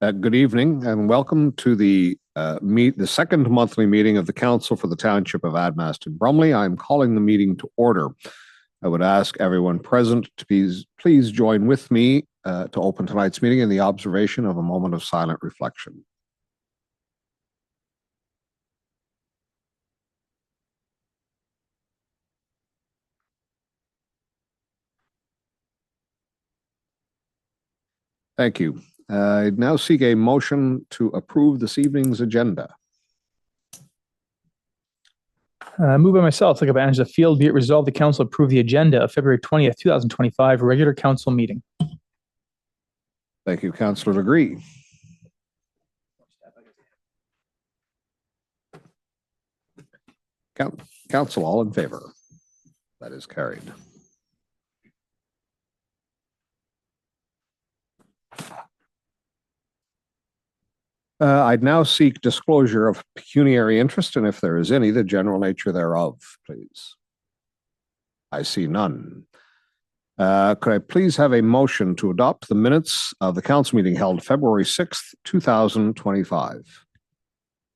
Good evening and welcome to the second monthly meeting of the Council for the Township of Admaston Bromley. I'm calling the meeting to order. I would ask everyone present to please join with me to open tonight's meeting in the observation of a moment of silent reflection. Thank you. I now seek a motion to approve this evening's agenda. Moved by myself, second by Angela Field, be it resolved the council approve the agenda of February 20th, 2025, regular council meeting. Thank you, Councillor Legree. Council, all in favor? That is carried. I'd now seek disclosure of pecuniary interest, and if there is any, the general nature thereof, please. I see none. Could I please have a motion to adopt the minutes of the council meeting held February 6th, 2025?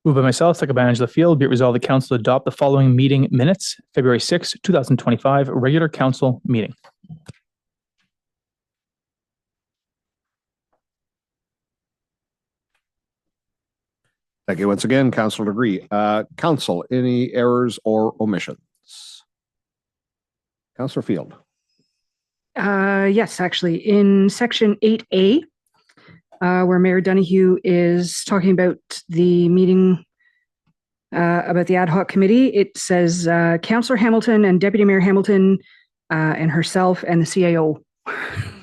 Moved by myself, second by Angela Field, be it resolved the council adopt the following meeting minutes, February 6th, 2025, regular council meeting. Thank you once again, Councillor Legree. Council, any errors or omissions? Councillor Field. Yes, actually, in section 8A, where Mayor Donoghue is talking about the meeting about the ad hoc committee, it says Councillor Hamilton and Deputy Mayor Hamilton and herself and the CAO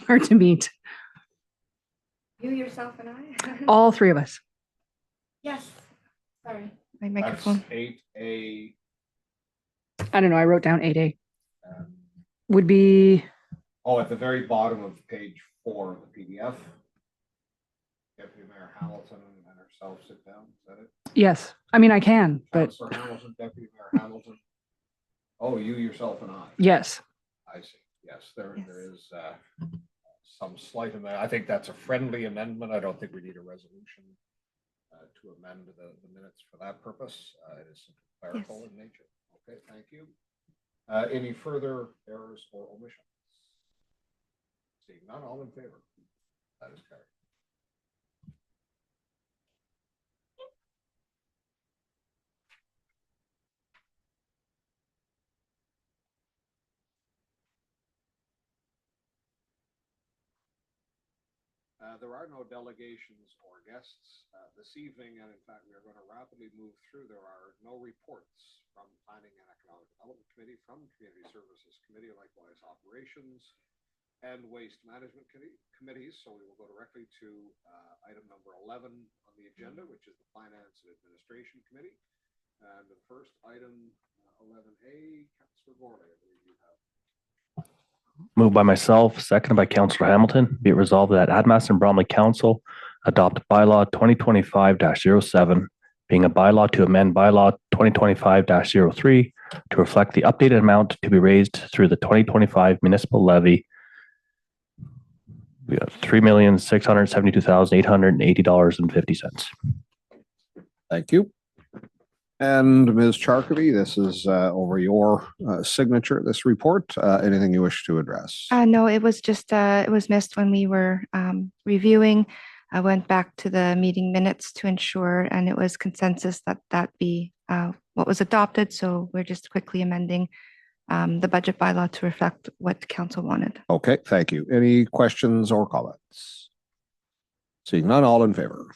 are to meet. You, yourself, and I? All three of us. Yes. Sorry, my microphone. That's 8A. I don't know, I wrote down 8A. Would be... Oh, at the very bottom of page 4 of the PDF. Deputy Mayor Hamilton and herself sit down. Is that it? Yes. I mean, I can, but... Councillor Hamilton, Deputy Mayor Hamilton. Oh, you, yourself, and I. Yes. I see. Yes, there is some slight amendment. I think that's a friendly amendment. I don't think we need a resolution to amend the minutes for that purpose. It is clerical in nature. Okay, thank you. Any further errors or omissions? Seeing none, all in favor? That is carried. There are no delegations or guests this evening, and in fact, we are going to rapidly move through. There are no reports from Planning and Economic Development Committee, from Community Services Committee, likewise Operations and Waste Management Committees. So we will go directly to item number 11 on the agenda, which is the Finance and Administration Committee. And the first item, 11A, Councillor Gorley, I believe you have. Moved by myself, seconded by Councillor Hamilton. Be it resolved that Admaston Bromley Council adopt bylaw 2025-07, being a bylaw to amend bylaw 2025-03 to reflect the updated amount to be raised through the 2025 municipal levy. We got $3,672,880.50. Thank you. And Ms. Charkavy, this is over your signature, this report. Anything you wish to address? No, it was just, it was missed when we were reviewing. I went back to the meeting minutes to ensure, and it was consensus that that be what was adopted. So we're just quickly amending the budget bylaw to reflect what council wanted. Okay, thank you. Any questions or comments? Seeing none, all in favor?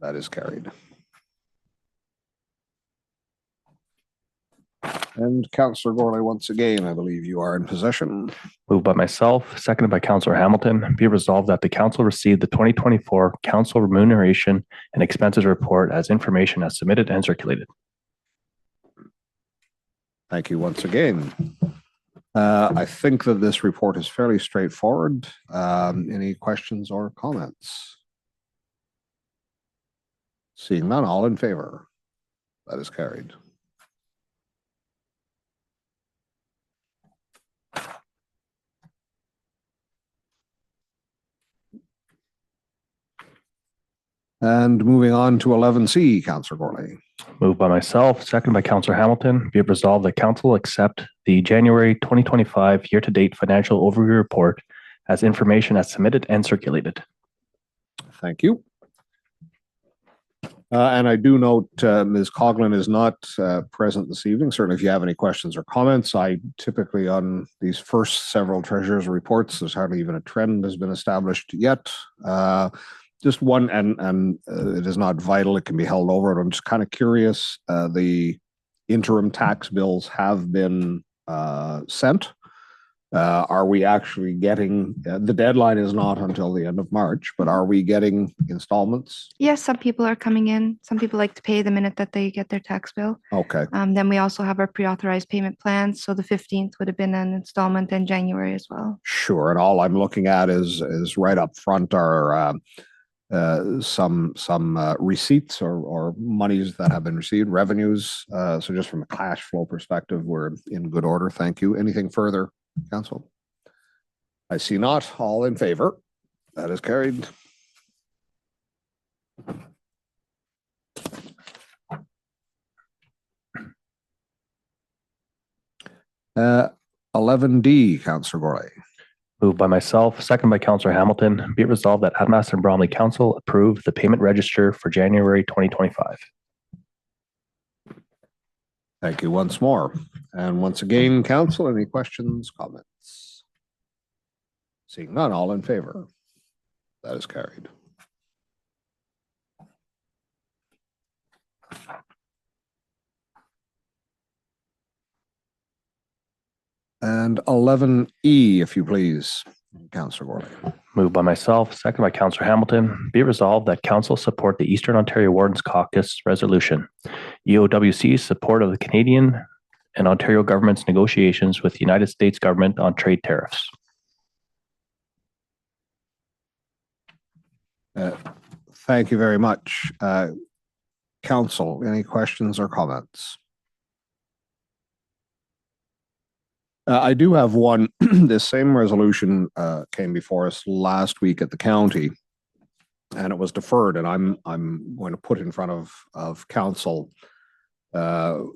That is carried. And Councillor Gorley, once again, I believe you are in possession. Moved by myself, seconded by Councillor Hamilton. Be resolved that the council received the 2024 council remuneration and expenses report as information as submitted and circulated. Thank you once again. I think that this report is fairly straightforward. Any questions or comments? Seeing none, all in favor? That is carried. And moving on to 11C, Councillor Gorley. Moved by myself, seconded by Councillor Hamilton. Be it resolved that council accept the January 2025 year-to-date financial overview report as information as submitted and circulated. Thank you. And I do note Ms. Coughlin is not present this evening. Certainly, if you have any questions or comments, I typically on these first several treasurer's reports, there's hardly even a trend has been established yet. Just one, and it is not vital. It can be held over. I'm just kind of curious. The interim tax bills have been sent. Are we actually getting, the deadline is not until the end of March, but are we getting installments? Yes, some people are coming in. Some people like to pay the minute that they get their tax bill. Okay. Then we also have our pre-authorized payment plans. So the 15th would have been an installment in January as well. Sure. And all I'm looking at is right up front are some receipts or monies that have been received, revenues. So just from a cash flow perspective, we're in good order. Thank you. Anything further, Council? I see not. All in favor? That is carried. Uh, 11D, Councillor Gorley. Moved by myself, seconded by Councillor Hamilton. Be it resolved that Admaston Bromley Council approve the payment register for January 2025. Thank you once more. And once again, Council, any questions, comments? Seeing none, all in favor? That is carried. And 11E, if you please, Councillor Gorley. Moved by myself, seconded by Councillor Hamilton. Be it resolved that council support the Eastern Ontario Wardens Caucus resolution. EOWC's support of the Canadian and Ontario government's negotiations with the United States government on trade tariffs. Thank you very much. Council, any questions or comments? I do have one. This same resolution came before us last week at the county, and it was deferred. And I'm going to put in front of council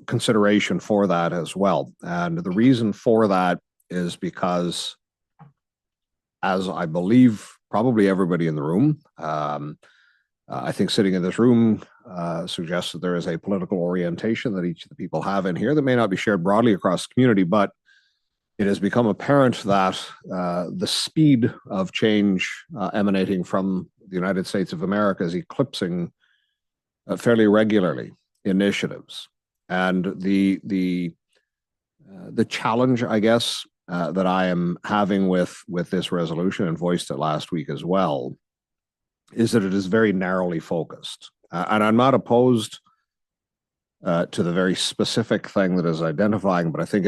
consideration for that as well. And the reason for that is because, as I believe probably everybody in the room, I think sitting in this room suggests that there is a political orientation that each of the people have in here that may not be shared broadly across the community, but it has become apparent that the speed of change emanating from the United States of America is eclipsing fairly regularly initiatives. And the challenge, I guess, that I am having with this resolution, and voiced it last week as well, is that it is very narrowly focused. And I'm not opposed to the very specific thing that is identifying, but I think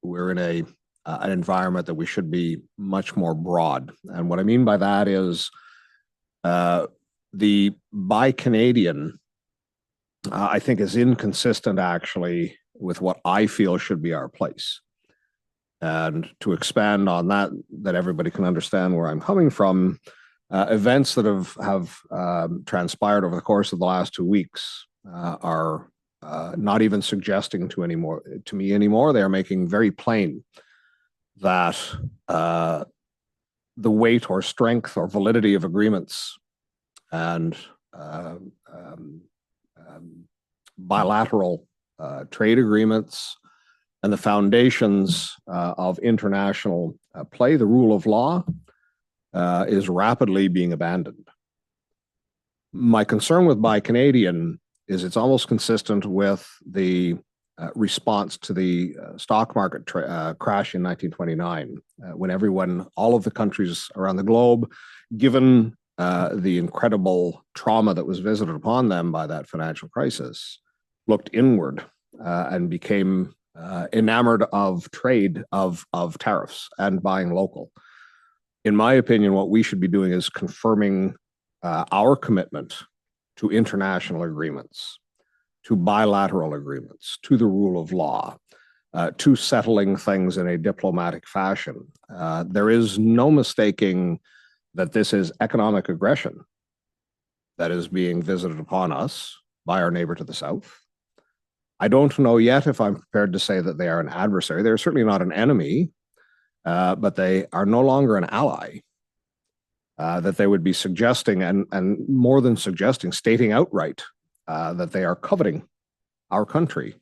we're in an environment that we should be much more broad. And what I mean by that is the Buy Canadian, I think, is inconsistent actually with what I feel should be our place. And to expand on that everybody can understand where I'm coming from, events that have transpired over the course of the last 2 weeks are not even suggesting to me anymore. They are making very plain that the weight or strength or validity of agreements and bilateral trade agreements and the foundations of international play, the rule of law, is rapidly being abandoned. My concern with Buy Canadian is it's almost consistent with the response to the stock market crash in 1929, when all of the countries around the globe, given the incredible trauma that was visited upon them by that financial crisis, looked inward and became enamored of trade, of tariffs and buying local. In my opinion, what we should be doing is confirming our commitment to international agreements, to bilateral agreements, to the rule of law, to settling things in a diplomatic fashion. There is no mistaking that this is economic aggression that is being visited upon us by our neighbor to the south. I don't know yet if I'm prepared to say that they are an adversary. They're certainly not an enemy, but they are no longer an ally. That they would be suggesting, and more than suggesting, stating outright that they are coveting our country,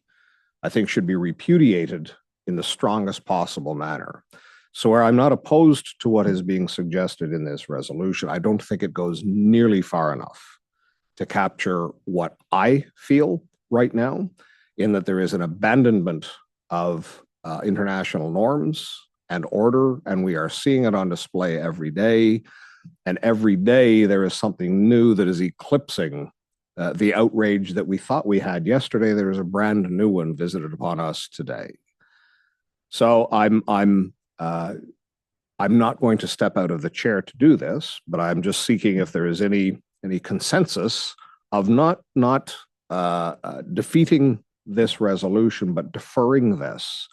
I think should be repudiated in the strongest possible manner. So where I'm not opposed to what is being suggested in this resolution, I don't think it goes nearly far enough to capture what I feel right now, in that there is an abandonment of international norms and order, and we are seeing it on display every day. And every day there is something new that is eclipsing the outrage that we thought we had yesterday. There is a brand new one visited upon us today. So I'm not going to step out of the chair to do this, but I'm just seeking if there is any consensus of not defeating this resolution, but deferring this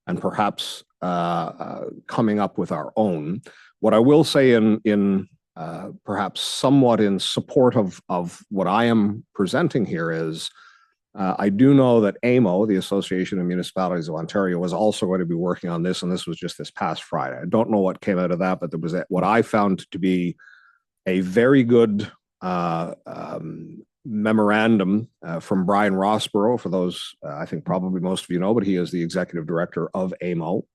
and perhaps coming up with our own. What I will say in perhaps somewhat in support of what I am presenting here is I do know that AMO, the Association of Municipalities of Ontario, was also going to be working on this, and this was just this past Friday. I don't know what came out of that, but there was what I found to be a very good memorandum from Brian Rossborough. For those, I think probably most of you know, but he is the executive director of AMO.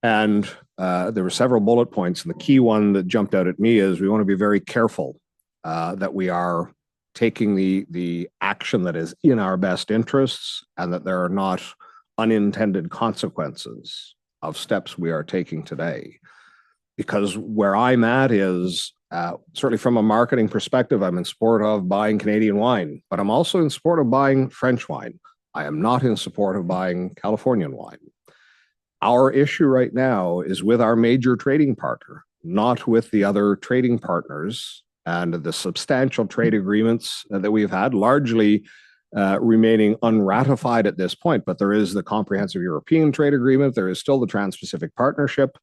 And there were several bullet points, and the key one that jumped out at me is we want to be very careful that we are taking the action that is in our best interests, and that there are not unintended consequences of steps we are taking today. Because where I'm at is, certainly from a marketing perspective, I'm in support of buying Canadian wine, but I'm also in support of buying French wine. I am not in support of buying Californian wine. Our issue right now is with our major trading partner, not with the other trading partners, and the substantial trade agreements that we've had, largely remaining unratified at this point. But there is the Comprehensive European Trade Agreement. There is still the Trans-Pacific Partnership.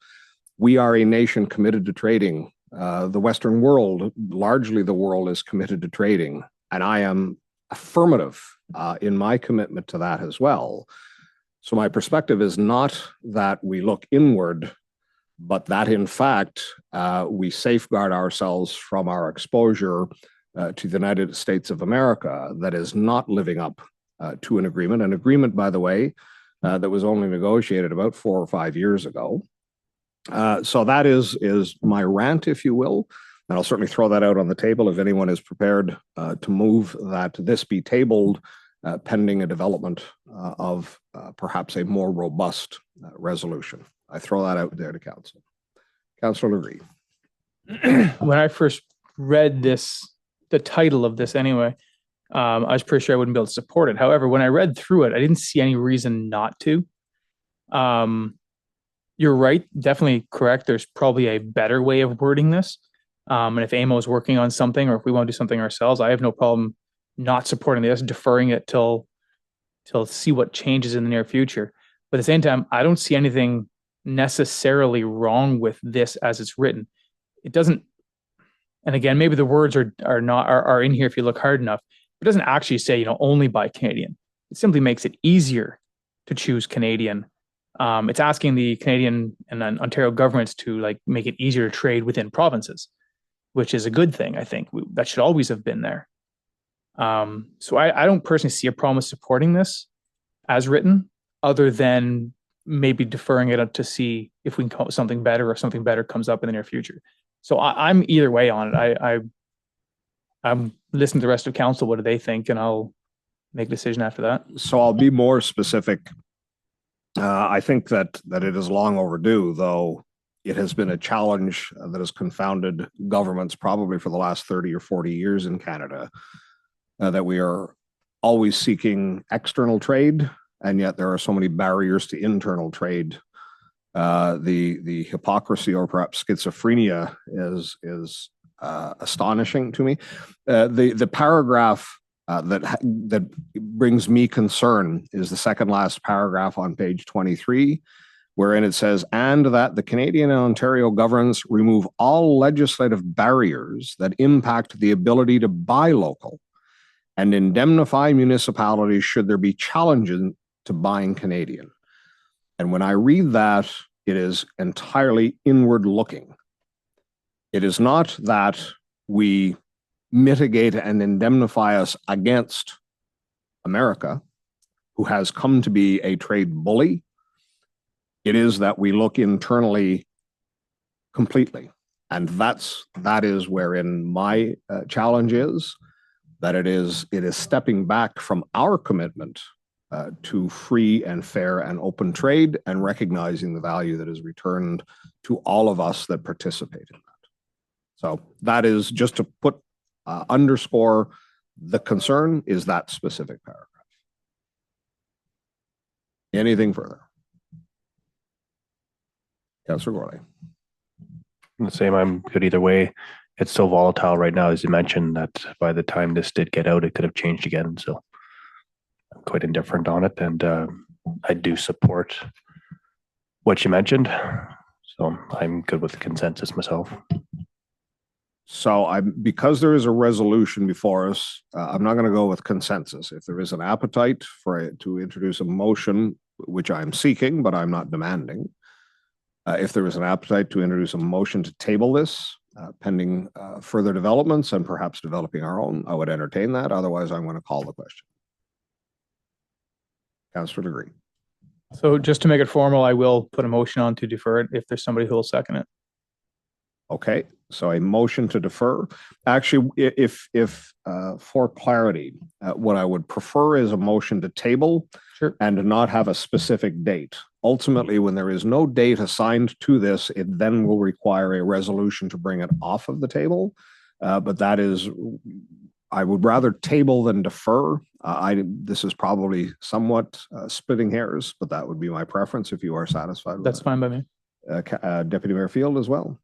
We are a nation committed to trading. The Western world, largely the world, is committed to trading. And I am affirmative in my commitment to that as well. So my perspective is not that we look inward, but that in fact, we safeguard ourselves from our exposure to the United States of America that is not living up to an agreement, by the way, that was only negotiated about 4 or 5 years ago. So that is my rant, if you will. And I'll certainly throw that out on the table if anyone is prepared to move that this be tabled pending a development of perhaps a more robust resolution. I throw that out there to council. Councillor Legree. When I first read this, the title of this anyway, I was pretty sure I wouldn't be able to support it. However, when I read through it, I didn't see any reason not to. You're right, definitely correct. There's probably a better way of wording this. And if AMO is working on something, or if we want to do something ourselves, I have no problem not supporting this, deferring it till see what changes in the near future. But at the same time, I don't see anything necessarily wrong with this as it's written. It doesn't, and again, maybe the words are in here if you look hard enough. It doesn't actually say, only buy Canadian. It simply makes it easier to choose Canadian. It's asking the Canadian and Ontario governments to make it easier to trade within provinces, which is a good thing. I think that should always have been there. So I don't personally see a problem with supporting this as written, other than maybe deferring it up to see if we can come up with something better, or something better comes up in the near future. So I'm either way on it. I'm listening to the rest of council. What do they think? And I'll make a decision after that. So I'll be more specific. I think that it is long overdue, though it has been a challenge that has confounded governments probably for the last 30 or 40 years in Canada, that we are always seeking external trade, and yet there are so many barriers to internal trade. The hypocrisy, or perhaps schizophrenia, is astonishing to me. The paragraph that brings me concern is the second last paragraph on page 23, wherein it says, and that the Canadian and Ontario governments remove all legislative barriers that impact the ability to buy local and indemnify municipalities should there be challenges to buying Canadian. And when I read that, it is entirely inward looking. It is not that we mitigate and indemnify us against America, who has come to be a trade bully. It is that we look internally completely. And that is wherein my challenge is, that it is stepping back from our commitment to free and fair and open trade and recognizing the value that is returned to all of us that participate in that. So that is just to put underscore the concern is that specific paragraph. Anything further? Councillor Gorley. The same, I'm good either way. It's so volatile right now, as you mentioned, that by the time this did get out, it could have changed again. So I'm quite indifferent on it. And I do support what you mentioned. So I'm good with the consensus myself. So because there is a resolution before us, I'm not going to go with consensus. If there is an appetite for it to introduce a motion, which I'm seeking, but I'm not demanding, if there is an appetite to introduce a motion to table this, pending further developments and perhaps developing our own, I would entertain that. Otherwise, I'm going to call the question. Councillor Legree. So just to make it formal, I will put a motion on to defer it if there's somebody who will second it. Okay, so a motion to defer. Actually, if for clarity, what I would prefer is a motion to table. Sure. And not have a specific date. Ultimately, when there is no date assigned to this, it then will require a resolution to bring it off of the table. But that is, I would rather table than defer. This is probably somewhat splitting hairs, but that would be my preference if you are satisfied with That's fine by me. Deputy Mayor Field as well.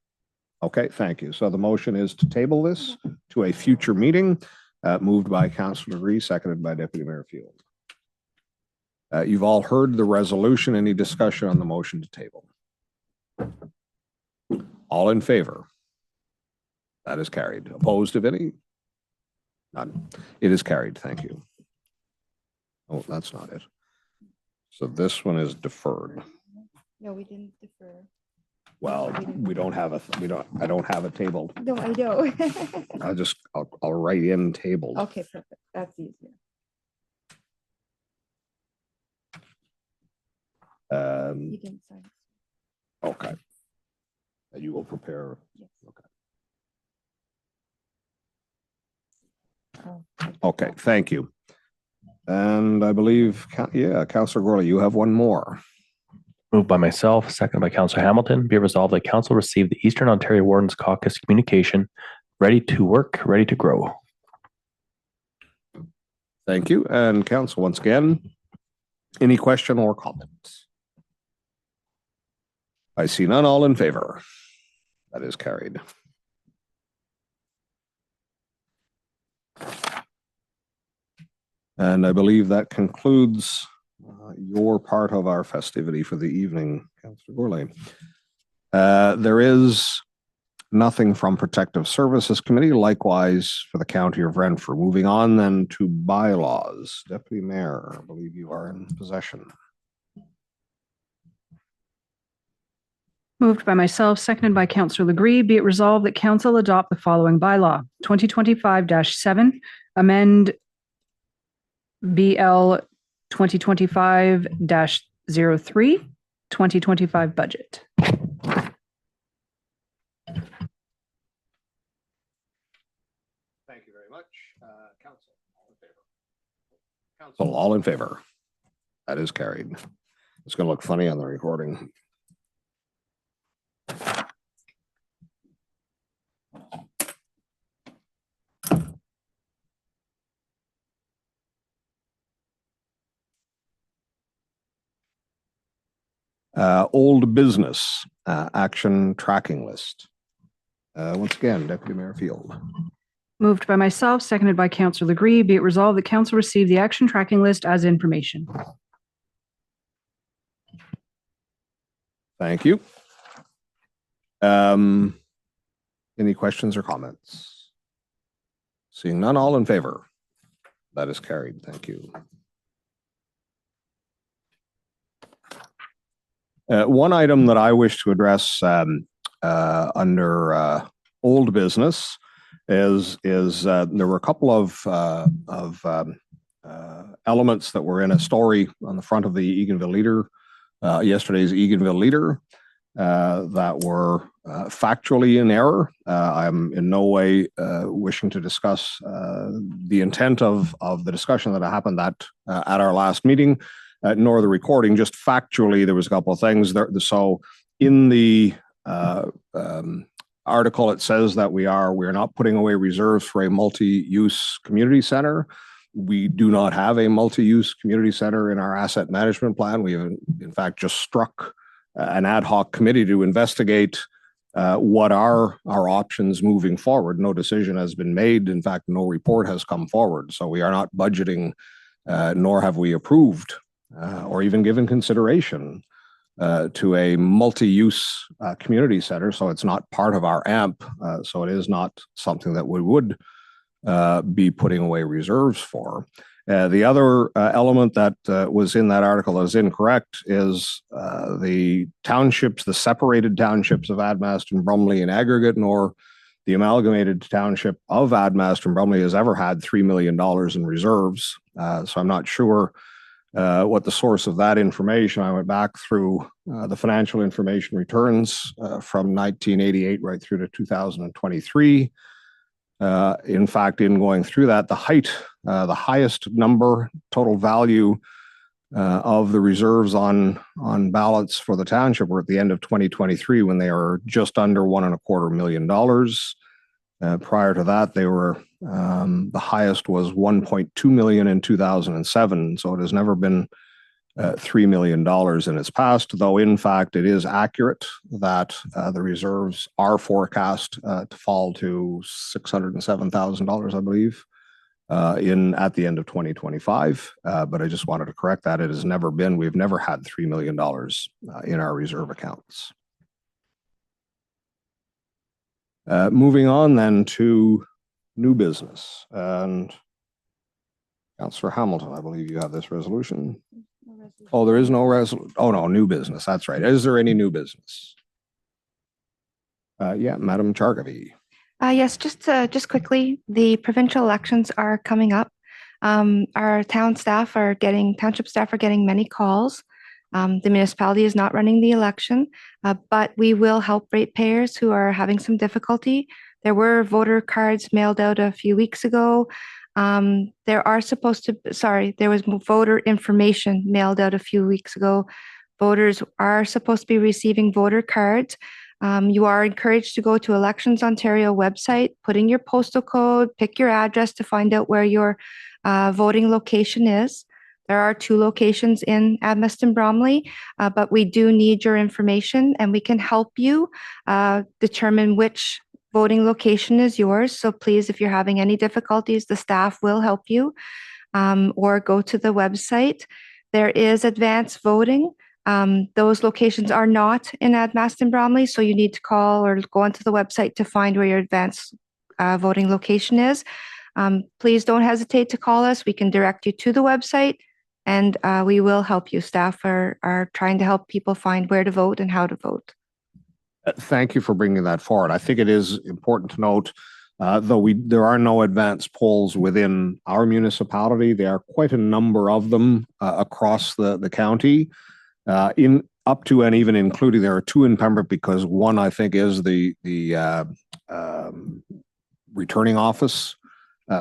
Okay, thank you. So the motion is to table this to a future meeting, moved by Councillor Legree, seconded by Deputy Mayor Field. You've all heard the resolution. Any discussion on the motion to table? All in favor? That is carried. Opposed, if any? None. It is carried. Thank you. Oh, that's not it. So this one is deferred. No, we didn't defer. Well, I don't have it tabled. No, I know. I'll write in tabled. Okay, perfect. That's easier. You didn't sign. Okay. And you will prepare. Yes. Okay. Oh, Okay, thank you. And I believe, Councillor Gorley, you have one more. Moved by myself, seconded by Councillor Hamilton. Be it resolved that Council receive the Eastern Ontario Wardens Caucus communication, ready to work, ready to grow. Thank you. And Council, once again, any question or comments? I see none. All in favor? That is carried. And I believe that concludes your part of our festivity for the evening, Councillor Gourlay. There is nothing from Protective Services Committee, likewise for the County of Renfrew. Moving on then to bylaws. Deputy Mayor, I believe you are in possession. Moved by myself, seconded by Councillor Legree. Be it resolved that Council adopt the following bylaw: 2025-7, amend BL 2025-03, 2025 budget. Thank you very much. Council, all in favor? Council, all in favor? That is carried. It's going to look funny on the recording. Old business action tracking list. Once again, Deputy Mayor Field. Moved by myself, seconded by Councillor Legree. Be it resolved that Council receive the action tracking list as information. Thank you. Any questions or comments? Seeing none, all in favor? That is carried. Thank you. One item that I wish to address under old business is there were a couple of elements that were in a story on the front of the Eganville Leader, yesterday's Eganville Leader, that were factually in error. I'm in no way wishing to discuss the intent of the discussion that happened at our last meeting, nor the recording. Just factually, there was a couple of things there. So in the article, it says that we are not putting away reserves for a multi-use community center. We do not have a multi-use community center in our asset management plan. We have, in fact, just struck an ad hoc committee to investigate what are our options moving forward. No decision has been made. In fact, no report has come forward. So we are not budgeting, nor have we approved or even given consideration to a multi-use community center. So it's not part of our AMP. So it is not something that we would be putting away reserves for. The other element that was in that article that is incorrect is the townships, the separated townships of Admaston Bromley in aggregate, nor the amalgamated township of Admaston Bromley has ever had $3 million in reserves. So I'm not sure what the source of that information. I went back through the financial information returns from 1988 right through to 2023. In fact, in going through that, the highest number, total value of the reserves on ballots for the township were at the end of 2023 when they were just under $1.25 million. Prior to that, they were the highest was 1.2 million in 2007. So it has never been $3 million in its past, though in fact it is accurate that the reserves are forecast to fall to $607,000, I believe, at the end of 2025. But I just wanted to correct that. It has never been, we've never had $3 million in our reserve accounts. Moving on then to new business. And Councillor Hamilton, I believe you have this resolution. Oh, there is no resolution. Oh, no, new business. That's right. Is there any new business? Yeah, Madam Chargavi. Yes, just quickly, the provincial elections are coming up. Our township staff are getting many calls. The municipality is not running the election, but we will help ratepayers who are having some difficulty. There were voter cards mailed out a few weeks ago. There was voter information mailed out a few weeks ago. Voters are supposed to be receiving voter cards. You are encouraged to go to Elections Ontario website, put in your postal code, pick your address to find out where your voting location is. There are 2 locations in Admaston Bromley, but we do need your information and we can help you determine which voting location is yours. So please, if you're having any difficulties, the staff will help you, or go to the website. There is advanced voting. Those locations are not in Admaston Bromley, so you need to call or go onto the website to find where your advanced voting location is. Please don't hesitate to call us. We can direct you to the website and we will help you. Staff are trying to help people find where to vote and how to vote. Thank you for bringing that forward. I think it is important to note, though there are no advanced polls within our municipality, there are quite a number of them across the county, in up to and even including, there are 2 in Pembroke because one I think is the returning office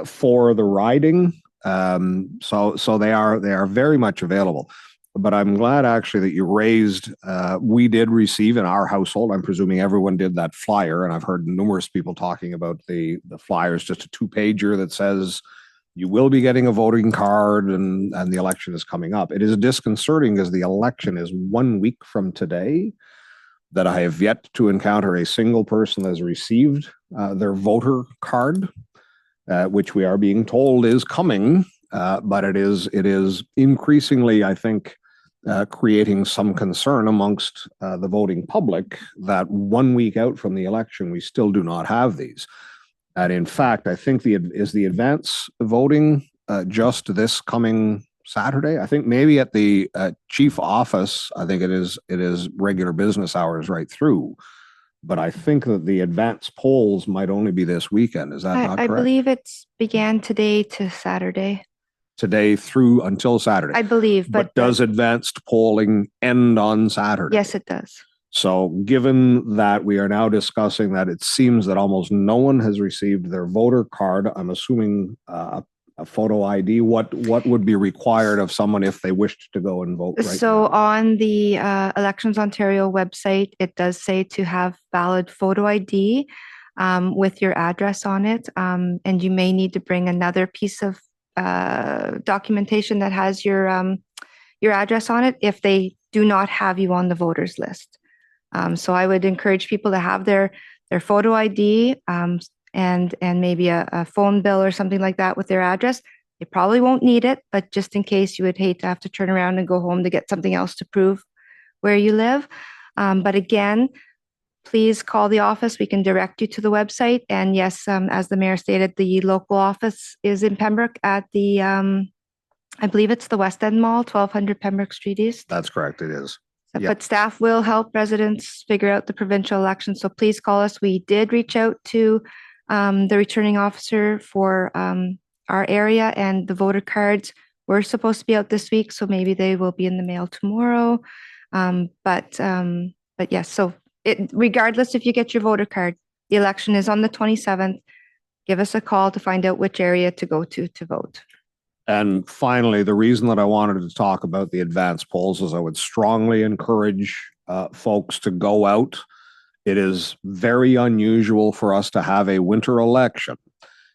for the riding. So they are very much available. But I'm glad actually that you raised, we did receive in our household, I'm presuming everyone did that flyer, and I've heard numerous people talking about the flyers, just a 2-pager that says you will be getting a voting card and the election is coming up. It is disconcerting because the election is 1 week from today, that I have yet to encounter a single person that has received their voter card, which we are being told is coming. But it is increasingly, I think, creating some concern amongst the voting public that 1 week out from the election, we still do not have these. And in fact, I think is the advance voting just this coming Saturday? I think maybe at the chief office, I think it is regular business hours right through. But I think that the advance polls might only be this weekend. Is that not correct? I believe it's began today to Saturday. Today through until Saturday. I believe, but does advanced polling end on Saturday? Yes, it does. So given that we are now discussing that it seems that almost no one has received their voter card, I'm assuming a photo ID, what would be required of someone if they wished to go and vote right So now? on the Elections Ontario website, it does say to have valid photo ID with your address on it. And you may need to bring another piece of documentation that has your address on it if they do not have you on the voters list. So I would encourage people to have their photo ID and maybe a phone bill or something like that with their address. They probably won't need it, but just in case, you would hate to have to turn around and go home to get something else to prove where you live. But again, please call the office. We can direct you to the website. And yes, as the mayor stated, the local office is in Pembroke at the, I believe it's the West End Mall, 1200 Pembroke Street East. That's correct, it is. Yep. But staff will help residents figure out the provincial election. So please call us. We did reach out to the returning officer for our area, and the voter cards were supposed to be out this week. So maybe they will be in the mail tomorrow. But yes, so regardless if you get your voter card, the election is on the 27th. Give us a call to find out which area to go to vote. And finally, the reason that I wanted to talk about the advance polls is I would strongly encourage folks to go out. It is very unusual for us to have a winter election.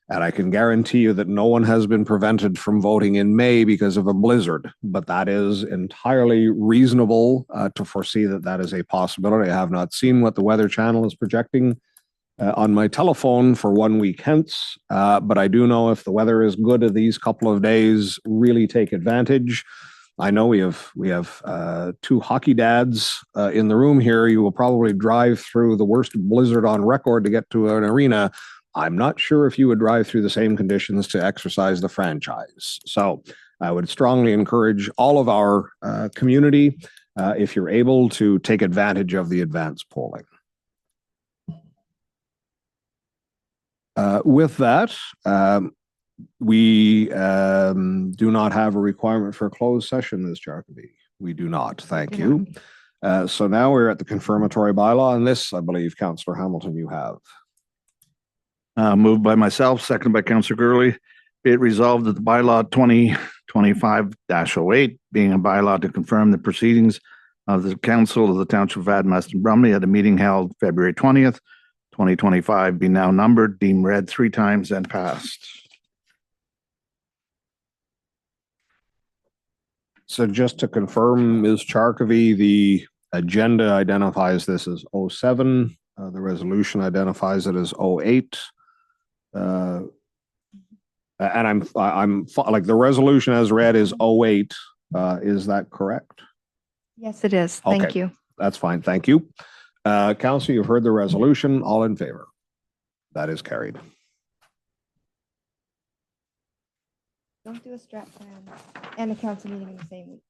And I can guarantee you that no one has been prevented from voting in May because of a blizzard. But that is entirely reasonable to foresee that that is a possibility. I have not seen what the Weather Channel is projecting on my telephone for 1 week hence. But I do know if the weather is good of these couple of days, really take advantage. I know we have two hockey dads in the room here. You will probably drive through the worst blizzard on record to get to an arena. I'm not sure if you would drive through the same conditions to exercise the franchise. So I would strongly encourage all of our community, if you're able, to take advantage of the advance polling. With that, we do not have a requirement for a closed session, Ms. Jarkoby. We do not. Thank you. So now we're at the confirmatory bylaw, and this, I believe, Councillor Hamilton, you have. Moved by myself, seconded by Councillor Gurley. Be it resolved that the bylaw 2025-08, being a bylaw to confirm the proceedings of the Council of the Township of Admaston Bromley at a meeting held February 20th, 2025, be now numbered, deemed read 3 times, and passed. So just to confirm, Ms. Charkovy, the agenda identifies this as 07. The resolution identifies it as 08. And I'm like, the resolution as read is 08. Is that correct? Yes, it is. Thank Okay. you. That's fine. Thank you. Council, you've heard the resolution. All in favor? That is carried. Don't do a strat plan and a council meeting in the same week.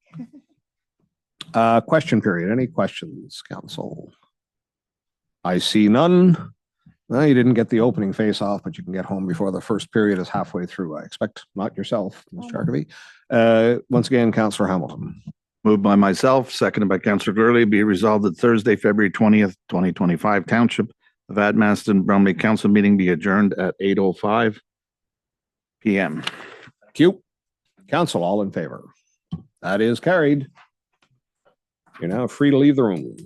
Question period. Any questions, council? I see none. Well, you didn't get the opening face off, but you can get home before the first period is halfway through. I expect not yourself, Ms. Charkovy. Once again, Councillor Hamilton. Moved by myself, seconded by Councillor Gurley. Be resolved that Thursday, February 20th, 2025, Township of Admaston Bromley Council meeting be adjourned at 8:05 p.m. Thank you. Council, all in favor? That is carried. You're now free to leave the room.